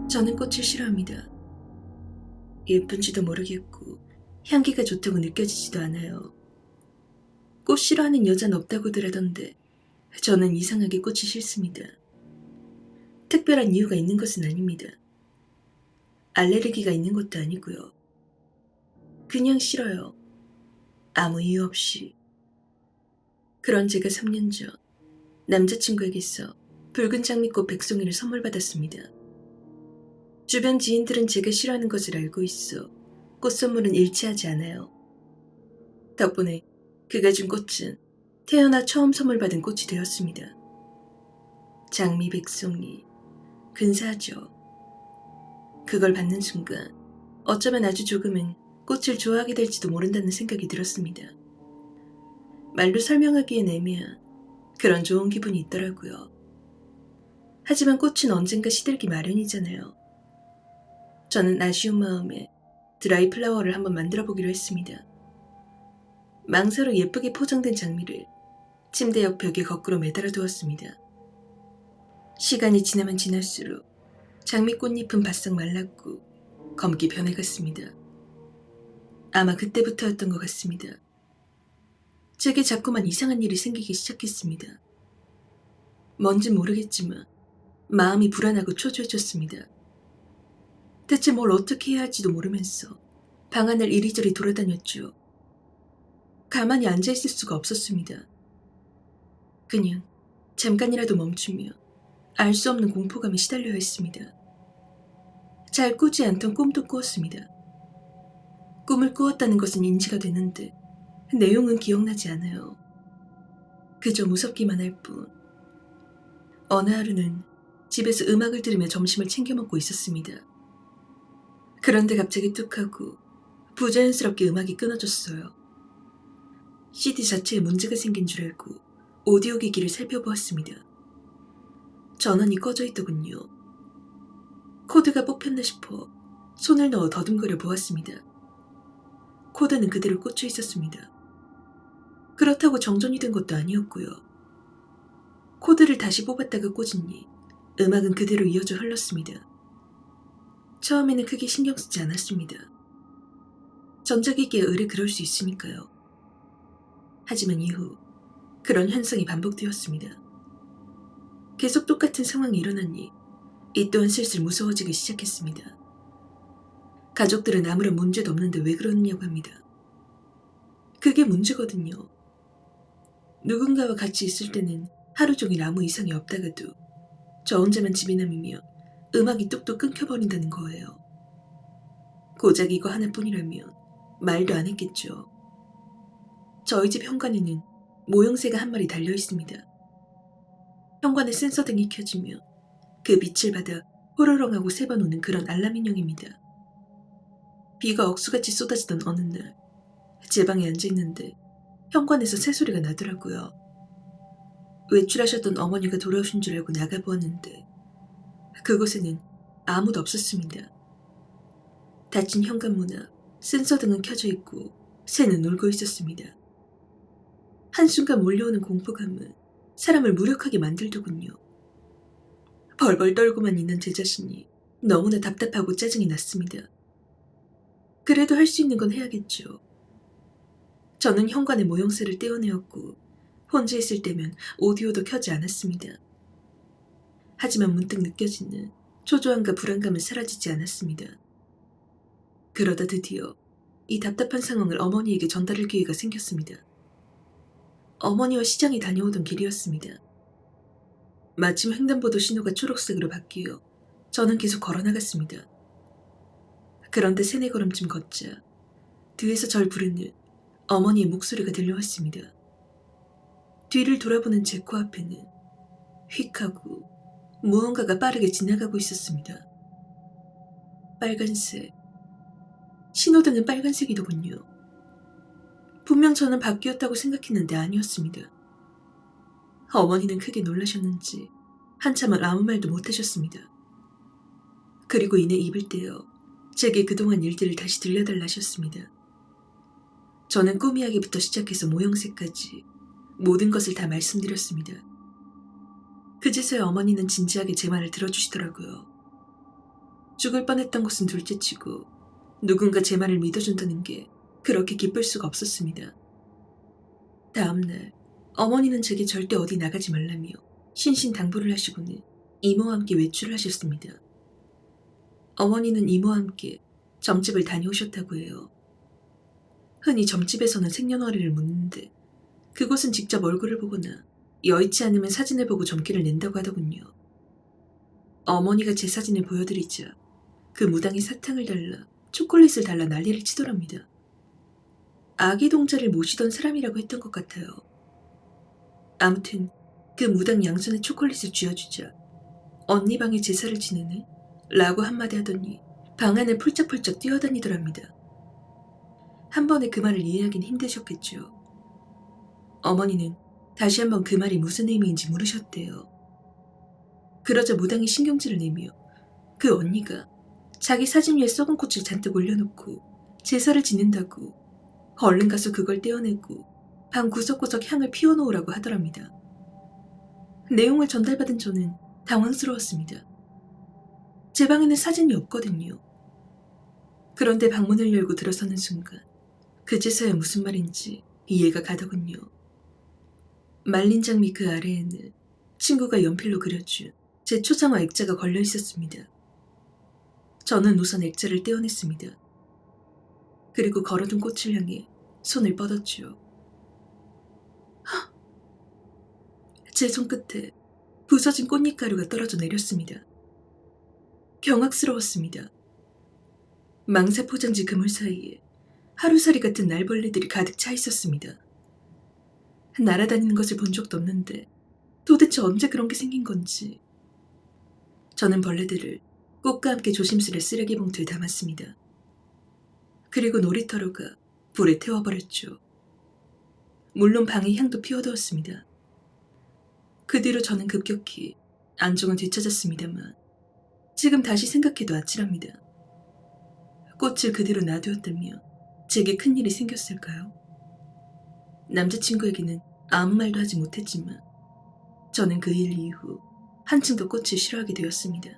저는 꽃을 싫어합니다. 예쁜지도 모르겠고 향기가 좋다고 느껴지지도 않아요. 꽃 싫어하는 여자는 없다고들 하던데 저는 이상하게 꽃이 싫습니다. 특별한 이유가 있는 것은 아닙니다. 알레르기가 있는 것도 아니고요. 그냥 싫어요. 아무 이유 없이. 그런 제가 3년 전 남자친구에게서 붉은 장미꽃 100송이를 선물 받았습니다. 주변 지인들은 제가 싫어하는 것을 알고 있어 꽃 선물은 일치하지 않아요. 덕분에 그가 준 꽃은 태어나 처음 선물 받은 꽃이 되었습니다. 장미 100송이, 근사하죠. 그걸 받는 순간 어쩌면 아주 조금은 꽃을 좋아하게 될지도 모른다는 생각이 들었습니다. 말로 설명하기엔 애매한 그런 좋은 기분이 있더라고요. 하지만 꽃은 언젠가 시들기 마련이잖아요. 저는 아쉬운 마음에 드라이 플라워를 한번 만들어 보기로 했습니다. 망사로 예쁘게 포장된 장미를 침대 옆 벽에 거꾸로 매달아 두었습니다. 시간이 지나면 지날수록 장미 꽃잎은 바싹 말랐고 검게 변해갔습니다. 아마 그때부터였던 것 같습니다. 제게 자꾸만 이상한 일이 생기기 시작했습니다. 뭔진 모르겠지만 마음이 불안하고 초조해졌습니다. 대체 뭘 어떻게 해야 할지도 모르면서 방 안을 이리저리 돌아다녔죠. 가만히 앉아있을 수가 없었습니다. 그냥 잠깐이라도 멈추며 알 수 없는 공포감에 시달려야 했습니다. 잘 꾸지 않던 꿈도 꾸었습니다. 꿈을 꾸었다는 것은 인지가 되는데 내용은 기억나지 않아요. 그저 무섭기만 할 뿐. 어느 하루는 집에서 음악을 들으며 점심을 챙겨 먹고 있었습니다. 그런데 갑자기 뚝 하고 부자연스럽게 음악이 끊어졌어요. CD 자체에 문제가 생긴 줄 알고 오디오 기기를 살펴보았습니다. 전원이 꺼져 있더군요. 코드가 뽑혔나 싶어 손을 넣어 더듬거려 보았습니다. 코드는 그대로 꽂혀 있었습니다. 그렇다고 정전이 된 것도 아니었고요. 코드를 다시 뽑았다가 꽂으니 음악은 그대로 이어져 흘렀습니다. 처음에는 크게 신경 쓰지 않았습니다. 전자기기에 의뢰 그럴 수 있으니까요. 하지만 이후 그런 현상이 반복되었습니다. 계속 똑같은 상황이 일어나니 이 또한 슬슬 무서워지기 시작했습니다. 가족들은 아무런 문제도 없는데 왜 그러느냐고 합니다. 그게 문제거든요. 누군가와 같이 있을 때는 하루 종일 아무 이상이 없다가도 저 혼자만 집에 남으면 음악이 뚝뚝 끊겨버린다는 거예요. 고작 이거 하나뿐이라면 말도 안 했겠죠. 저희 집 현관에는 모형새가 한 마리 달려 있습니다. 현관에 센서등이 켜지며 그 빛을 받아 호로롱하고 세 번 오는 그런 알람 인형입니다. 비가 억수같이 쏟아지던 어느 날 제 방에 앉아있는데 현관에서 새소리가 나더라고요. 외출하셨던 어머니가 돌아오신 줄 알고 나가보았는데 그곳에는 아무도 없었습니다. 닫힌 현관문 앞 센서등은 켜져 있고 새는 울고 있었습니다. 한순간 몰려오는 공포감은 사람을 무력하게 만들더군요. 벌벌 떨고만 있는 제 자신이 너무나 답답하고 짜증이 났습니다. 그래도 할 수 있는 건 해야겠죠. 저는 현관의 모형새를 떼어내었고 혼자 있을 때면 오디오도 켜지 않았습니다. 하지만 문득 느껴지는 초조함과 불안감은 사라지지 않았습니다. 그러다 드디어 이 답답한 상황을 어머니에게 전달할 기회가 생겼습니다. 어머니와 시장에 다녀오던 길이었습니다. 마침 횡단보도 신호가 초록색으로 바뀌어 저는 계속 걸어나갔습니다. 그런데 세네 걸음쯤 걷자 뒤에서 절 부르는 어머니의 목소리가 들려왔습니다. 뒤를 돌아보는 제 코앞에는 휙 하고 무언가가 빠르게 지나가고 있었습니다. 빨간색. 신호등은 빨간색이더군요. 분명 저는 바뀌었다고 생각했는데 아니었습니다. 어머니는 크게 놀라셨는지 한참을 아무 말도 못하셨습니다. 그리고 이내 입을 떼어 제게 그동안 일들을 다시 들려달라 하셨습니다. 저는 꿈 이야기부터 시작해서 모형새까지 모든 것을 다 말씀드렸습니다. 그제서야 어머니는 진지하게 제 말을 들어주시더라고요. 죽을 뻔했던 것은 둘째치고 누군가 제 말을 믿어준다는 게 그렇게 기쁠 수가 없었습니다. 다음날 어머니는 제게 절대 어디 나가지 말라며 신신당부를 하시고는 이모와 함께 외출을 하셨습니다. 어머니는 이모와 함께 점집을 다녀오셨다고 해요. 흔히 점집에서는 생년월일을 묻는데 그곳은 직접 얼굴을 보거나 여의치 않으면 사진을 보고 점괘를 낸다고 하더군요. 어머니가 제 사진을 보여드리자 그 무당이 사탕을 달라 초콜릿을 달라 난리를 치더랍니다. 아기 동자를 모시던 사람이라고 했던 것 같아요. 아무튼 그 무당 양손에 초콜릿을 쥐어주자 언니 방에 제사를 지내네? 라고 한마디 하더니 방 안을 폴짝폴짝 뛰어다니더랍니다. 한 번에 그 말을 이해하긴 힘드셨겠죠. 어머니는 다시 한번 그 말이 무슨 의미인지 물으셨대요. 그러자 무당이 신경질을 내며 그 언니가 자기 사진 위에 썩은 꽃을 잔뜩 올려놓고 제사를 지낸다고 얼른 가서 그걸 떼어내고 방 구석구석 향을 피워놓으라고 하더랍니다. 내용을 전달받은 저는 당황스러웠습니다. 제 방에는 사진이 없거든요. 그런데 방문을 열고 들어서는 순간 그제서야 무슨 말인지 이해가 가더군요. 말린 장미 그 아래에는 친구가 연필로 그려준 제 초상화 액자가 걸려 있었습니다. 저는 우선 액자를 떼어냈습니다. 그리고 걸어둔 꽃을 향해 손을 뻗었죠. 제 손끝에 부서진 꽃잎가루가 떨어져 내렸습니다. 경악스러웠습니다. 망사 포장지 그물 사이에 하루살이 같은 날벌레들이 가득 차 있었습니다. 날아다니는 것을 본 적도 없는데 도대체 언제 그런 게 생긴 건지. 저는 벌레들을 꽃과 함께 조심스레 쓰레기 봉투에 담았습니다. 그리고 놀이터로 가 불에 태워버렸죠. 물론 방의 향도 피워두었습니다. 그 뒤로 저는 급격히 안정은 되찾았습니다만 지금 다시 생각해도 아찔합니다. 꽃을 그대로 놔두었다면 제게 큰일이 생겼을까요? 남자친구에게는 아무 말도 하지 못했지만 저는 그 일 이후 한층 더 꽃을 싫어하게 되었습니다.